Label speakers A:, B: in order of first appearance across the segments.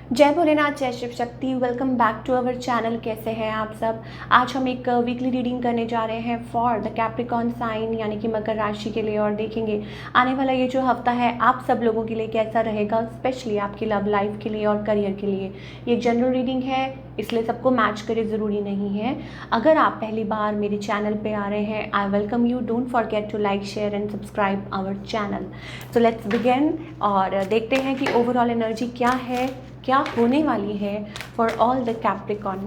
A: जय भोलेनाथ, जय Shiv Shakti. Welcome back to our channel. कैसे हैं आप सब। आज हम एक वीकली रीडिंग करने जा रहे हैं फॉर द कैप्रिकॉर्न साइन यानी कि मकर राशि के लिए, और देखेंगे आने वाला ये जो हफ्ता है आप सब लोगों के लिए कैसा रहेगा, स्पेशली आपकी लव लाइफ के लिए और करियर के लिए। ये जनरल रीडिंग है, इसलिए सबको मैच करे ज़रूरी नहीं है। अगर आप पहली बार मेरे चैनल पे आ रहे हैं, I welcome you. Don't forget to like, share and subscribe our channel. So let's begin और देखते हैं कि ओवरऑल एनर्जी क्या है, क्या होने वाली है for all the Capricorn.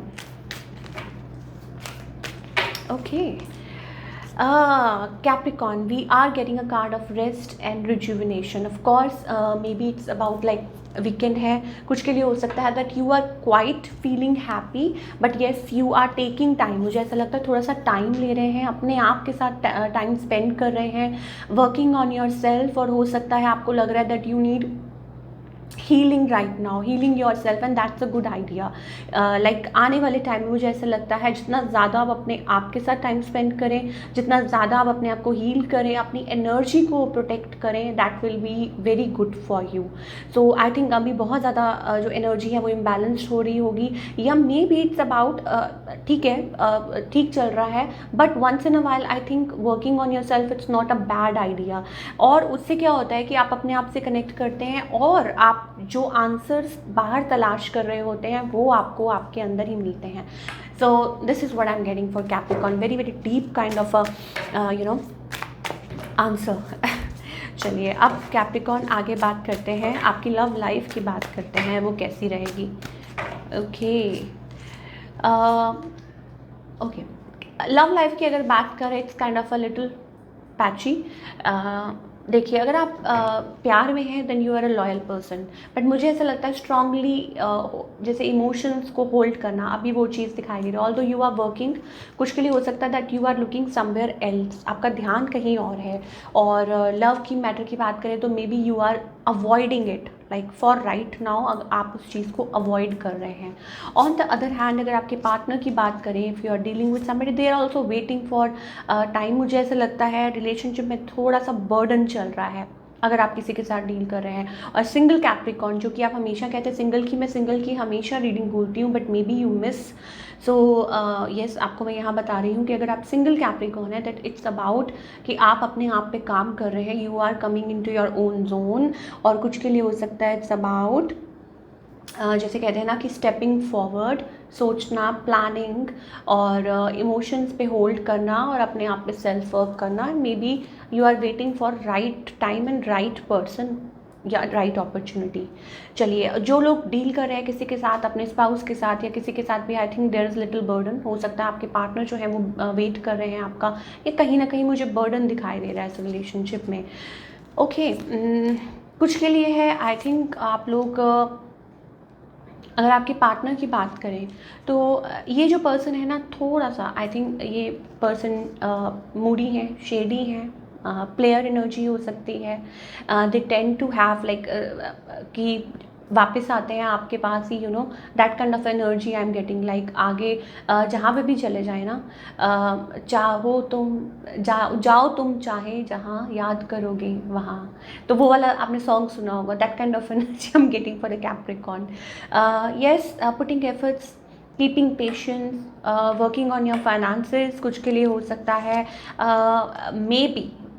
A: Okay, Capricorn, we are getting a card of rest and rejuvenation. Of course, maybe it's about like weekend है, कुछ के लिए हो सकता है that you are quite feeling happy, but yes you are taking time. मुझे ऐसा लगता है थोड़ा सा टाइम ले रहे हैं, अपने आप के साथ टाइम स्पेंड कर रहे हैं, वर्किंग ऑन योर सेल्फ। और हो सकता है आपको लग रहा है that you need healing right now, healing your self, and that's a good idea. Like आने वाले टाइम में मुझे ऐसा लगता है जितना ज़्यादा आप अपने आप के साथ टाइम स्पेंड करें, जितना ज़्यादा आप अपने आप को हील करें, अपनी एनर्जी को प्रोटेक्ट करें, that will be very good for you. So I think अभी बहुत ज़्यादा जो एनर्जी है वो इम्बैलेंस्ड हो रही होगी, या मे बी इट्स अबाउट ठीक है, ठीक चल रहा है, but once in a while I think working on yourself it's not a bad idea. और उससे क्या होता है कि आप अपने आप से कनेक्ट करते हैं और आप जो आंसर्स बाहर तलाश कर रहे होते हैं वो आपको आपके अंदर ही मिलते हैं। So this is what I am getting for Capricorn, very very deep kind of answer. चलिए अब कैप्रिकॉर्न आगे बात करते हैं, आपकी लव लाइफ की बात करते हैं, वो कैसी रहेगी। ओके, ओके, लव लाइफ की अगर बात करें it's kind of a little patchy. देखिए, अगर आप प्यार में हैं then you are a loyal person, but मुझे ऐसा लगता है स्ट्रांगली जैसे इमोशंस को होल्ड करना, अभी वो चीज़ दिखाई दे रही है। ऑल्दो यू आर वर्किंग, कुछ के लिए हो सकता है that you are looking somewhere else, आपका ध्यान कहीं और है। और लव की मैटर की बात करें तो maybe you are avoiding it, like for right now आप उस चीज़ को अवॉइड कर रहे हैं। ऑन द अदर हैंड अगर आपके पार्टनर की बात करें, if you are dealing with somebody they are also waiting for time. मुझे ऐसा लगता है रिलेशनशिप में थोड़ा सा बर्डन चल रहा है अगर आप किसी के साथ डील कर रहे हैं। और सिंगल कैप्रिकॉर्न, जो कि आप हमेशा कहते हैं सिंगल की, मैं सिंगल की हमेशा रीडिंग बोलती हूँ, but maybe you miss. So yes, आपको मैं यहाँ बता रही हूँ कि अगर आप सिंगल कैप्रिकॉर्न है दैट इट्स अबाउट कि आप अपने आप पे काम कर रहे हैं, you are coming into your own zone. और कुछ के लिए हो सकता है इट्स अबाउट जैसे कहते हैं ना कि स्टेपिंग फॉरवर्ड, सोचना, प्लानिंग और इमोशंस पे होल्ड करना और अपने आप पे सेल्फ वर्क करना। Maybe you are waiting for right time and right person या राइट अपॉर्चुनिटी। चलिए, जो लोग डील कर रहे हैं किसी के साथ, अपने स्पाउस के साथ या किसी के साथ भी, I think there is little burden. हो सकता है आपके पार्टनर जो है वो वेट कर रहे हैं आपका, ये कहीं ना कहीं मुझे बर्डन दिखाई दे रहा है इस रिलेशनशिप में। ओके, कुछ के लिए है आई थिंक आप लोग अगर आपके पार्टनर की बात करें तो ये जो पर्सन है ना, थोड़ा सा आई थिंक ये पर्सन मूडी है, शेडी है, प्लेयर एनर्जी हो सकती है। They tend to have like कि वापस आते हैं आपके पास ही, you know that kind of energy I am getting. Like आगे जहाँ पे भी चले जाए ना, चाहो तुम जाओ तुम चाहे जहाँ, याद करोगे वहाँ। तो वो वाला आपने सॉन्ग सुना होगा, that kind of energy I am getting for a Capricorn. Yes, putting efforts, keeping patience, working on your finances, कुछ के लिए हो सकता है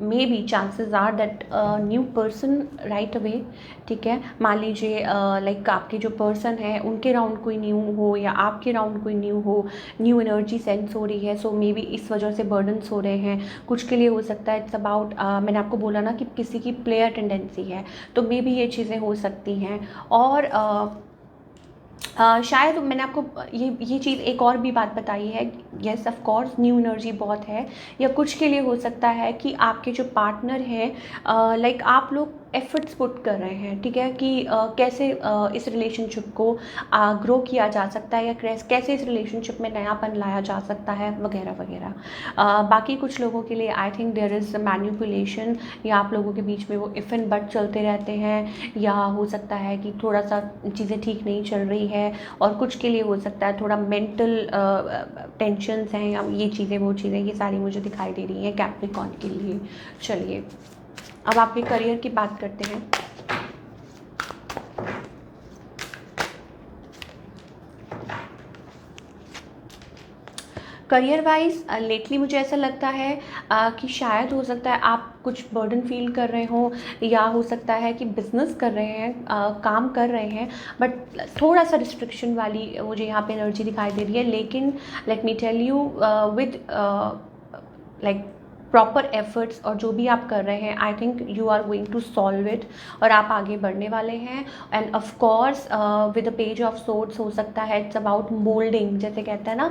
A: maybe chances are that new person right away. ठीक है, मान लीजिए लाइक आपके जो पर्सन है उनके राउंड कोई न्यू हो या आपके राउंड कोई न्यू हो, न्यू एनर्जी सेंस हो रही है। सो मे बी इस वजह से बर्डन्स हो रहे हैं। कुछ के लिए हो सकता है इट्स अबाउट मैंने आपको बोला ना कि किसी की प्लेयर टेंडेंसी है, तो मे बी ये चीज़ें हो सकती हैं। और शायद मैंने आपको ये चीज़ एक और भी बात बताई है, yes of course new energy बहुत है। या कुछ के लिए हो सकता है कि आपके जो पार्टनर हैं, लाइक आप लोग एफर्ट्स पुट कर रहे हैं, ठीक है, कि कैसे इस रिलेशनशिप को ग्रो किया जा सकता है, या कैसे इस रिलेशनशिप में नयापन लाया जा सकता है, वगैरह वगैरह। बाकी कुछ लोगों के लिए I think there is manipulation, या आप लोगों के बीच में वो इफ़ एंड बट चलते रहते हैं, या हो सकता है कि थोड़ा सा चीज़ें ठीक नहीं चल रही है। और कुछ के लिए हो सकता है थोड़ा मेंटल टेंशन्स हैं, या ये चीज़ें वो चीज़ें, ये सारी मुझे दिखाई दे रही हैं कैप्रिकॉर्न के लिए। चलिए अब आपके करियर की बात करते हैं। करियर वाइज लेटली मुझे ऐसा लगता है कि शायद हो सकता है आप कुछ बर्डन फील कर रहे हो, या हो सकता है कि बिजनेस कर रहे हैं, काम कर रहे हैं, बट थोड़ा सा रिस्ट्रिक्शन वाली मुझे यहाँ पे एनर्जी दिखाई दे रही है। लेकिन let me tell you, with like proper efforts और जो भी आप कर रहे हैं, I think you are going to solve it, और आप आगे बढ़ने वाले हैं। And of course with the page of swords हो सकता है इट्स अबाउट मोल्डिंग, जैसे कहते हैं ना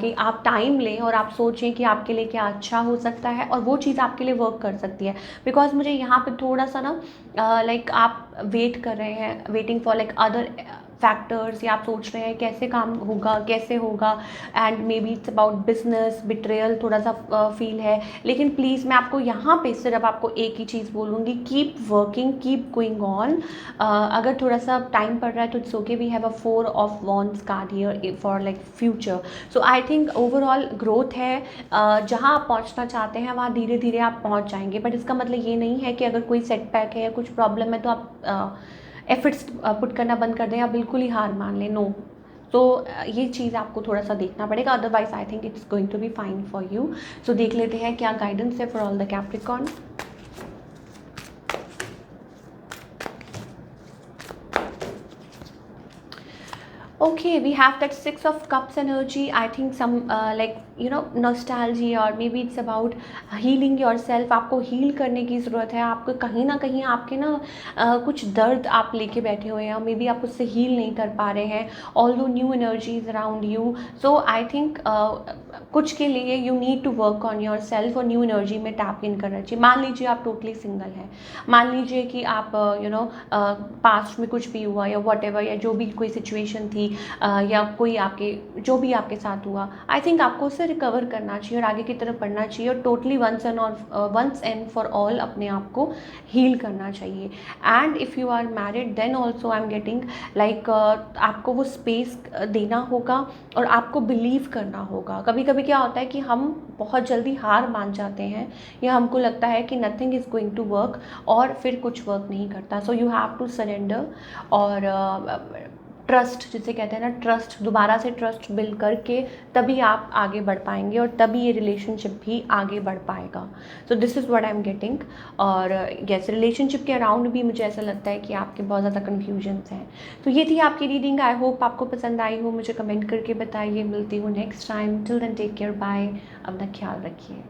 A: कि आप टाइम लें और आप सोचें कि आपके लिए क्या अच्छा हो सकता है, और वो चीज़ आपके लिए वर्क कर सकती है। बिकॉज मुझे यहाँ पे थोड़ा सा ना लाइक आप वेट कर रहे हैं, waiting for like other factors, या आप सोच रहे हैं कैसे काम होगा, कैसे होगा, and may be it's about business betrayal थोड़ा सा फील है। लेकिन प्लीज़ मैं आपको यहाँ पे सिर्फ आपको एक ही चीज़ बोलूँगी, keep working, keep going on. अगर थोड़ा सा टाइम पड़ रहा है तो it's okay, we have a 4 of wands card here for like future. So I think overall growth है, जहाँ आप पहुँचना चाहते हैं वहाँ धीरे धीरे आप पहुँच जाएंगे। बट इसका मतलब ये नहीं है कि अगर कोई सेटबैक है या कुछ प्रॉब्लम है तो आप एफर्ट्स पुट करना बंद कर दें या बिल्कुल ही हार मान लें, नो। तो ये चीज़ आपको थोड़ा सा देखना पड़ेगा, otherwise I think it's going to be fine for you. So देख लेते हैं क्या गाइडेंस है for all the Capricorn. Okay, we have that 6 of Cups energy. I think some like nostalgia, or maybe it's about healing yourself. आपको heal करने की ज़रूरत है। आपको कहीं ना कहीं आपके ना कुछ दर्द आप लेके बैठे हुए हैं, मे बी आप उससे हील नहीं कर पा रहे हैं, although new energies around you. So I think कुछ के लिए you need to work on yourself और न्यू एनर्जी में टैप इन करना चाहिए। मान लीजिए आप टोटली सिंगल हैं, मान लीजिए कि आप पास्ट में कुछ भी हुआ या वट एवर, या जो भी कोई सिचुएशन थी, या कोई आपके जो भी आपके साथ हुआ, आई थिंक आपको उससे रिकवर करना चाहिए और आगे की तरफ बढ़ना चाहिए, और totally once and for all अपने आप को हील करना चाहिए। And if you are married then also I am getting like आपको वो स्पेस देना होगा और आपको बिलीव करना होगा। कभी कभी क्या होता है कि हम बहुत जल्दी हार मान जाते हैं, या हमको लगता है कि nothing is going to work, और फिर कुछ वर्क नहीं करता। So you have to surrender, और ट्रस्ट जिसे कहते हैं ना, ट्रस्ट, दोबारा से ट्रस्ट बिल्ड करके तभी आप आगे बढ़ पाएंगे, और तभी ये रिलेशनशिप भी आगे बढ़ पाएगा। So this is what I am getting. और यस, रिलेशनशिप के अराउंड भी मुझे ऐसा लगता है कि आपके बहुत ज़्यादा कन्फ्यूजन्स हैं। तो ये थी आपकी रीडिंग, आई होप आपको पसंद आई हो। मुझे कमेंट करके बताइए। मिलती हूँ next time, till then take care, bye, अपना ख्याल रखिए।